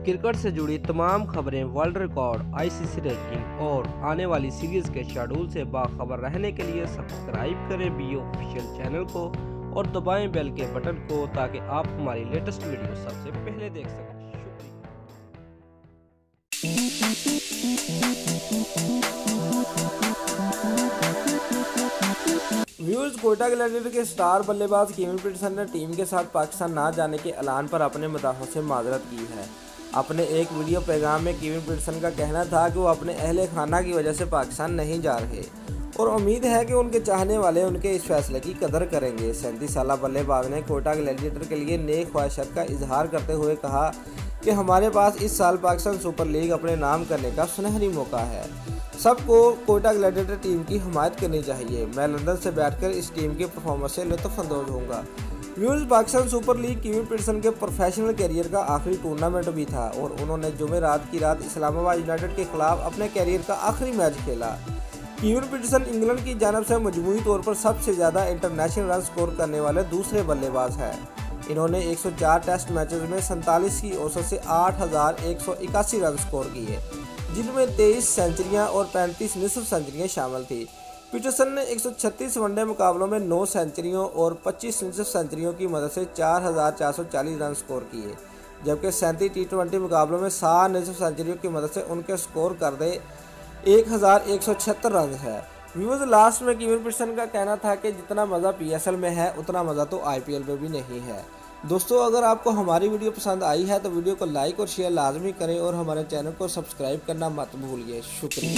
Cricket से जुड़ी तमाम खबरें, वर्ल्ड रिकॉर्ड, आईसीसी रैंकिंग और आने वाली सीरीज के शेड्यूल से बाखबर रहने के लिए सब्सक्राइब करें बी ऑफिशियल चैनल को और दबाएं बेल के बटन को ताकि आप हमारी लेटेस्ट वीडियो सबसे पहले देख सकें। व्यूअर्स, कोयटा ग्लैडिएटर के स्टार बल्लेबाज केविन पीटरसन ने टीम के साथ पाकिस्तान ना जाने के ऐलान पर अपने मदाहों से माजरत की है। अपने एक वीडियो पैगाम में केविन पीटरसन का कहना था कि वो अपने अहले खाना की वजह से पाकिस्तान नहीं जा रहे और उम्मीद है कि उनके चाहने वाले उनके इस फैसले की कदर करेंगे। 37 साला बल्लेबाज ने कोयटा ग्लैडिएटर के लिए नेक ख्वाहिशात का इजहार करते हुए कहा कि हमारे पास इस साल पाकिस्तान सुपर लीग अपने नाम करने का सुनहरी मौका है। सबको कोयटा ग्लैडिएटर टीम की हिमायत करनी चाहिए। मैं लंदन से बैठकर इस टीम के परफॉर्मेंस से लुत्फ़अंदोज़ होऊंगा। Viewers, Pakistan super league Kevin Pietersen के प्रोफेशनल करियर का आखिरी टूर्नामेंट भी था और उन्होंने जुमेरात की रात इस्लामाबाद यूनाइटेड के खिलाफ अपने करियर का आखिरी मैच खेला। केविन पीटरसन इंग्लैंड की जानब से मजमूई तौर पर सबसे ज़्यादा इंटरनेशनल रन स्कोर करने वाले दूसरे बल्लेबाज हैं। इन्होंने 104 टेस्ट मैचेस में 47 की औसत से 8,181 रन स्कोर किए, जिनमें 23 सेंचुरियां और 35 निसफ सेंचुरियां शामिल थी। पीटरसन ने 136 वनडे मुकाबलों में 9 सेंचुरियों और 25 निसफ सेंचुरियों की मदद से 4,440 रन स्कोर किए, जबकि 37 टी20 मुकाबलों में 7 निसफ सेंचुरियों की मदद से उनके स्कोर कर दे 1,176 रन है। व्यूअर्स, लास्ट में केविन पीटरसन का कहना था कि जितना मज़ा पीएसएल में है उतना मज़ा तो आईपीएल में भी नहीं है। दोस्तों, अगर आपको हमारी वीडियो पसंद आई है तो वीडियो को लाइक और शेयर लाजमी करें और हमारे चैनल को सब्सक्राइब करना मत भूलिए। शुक्रिया।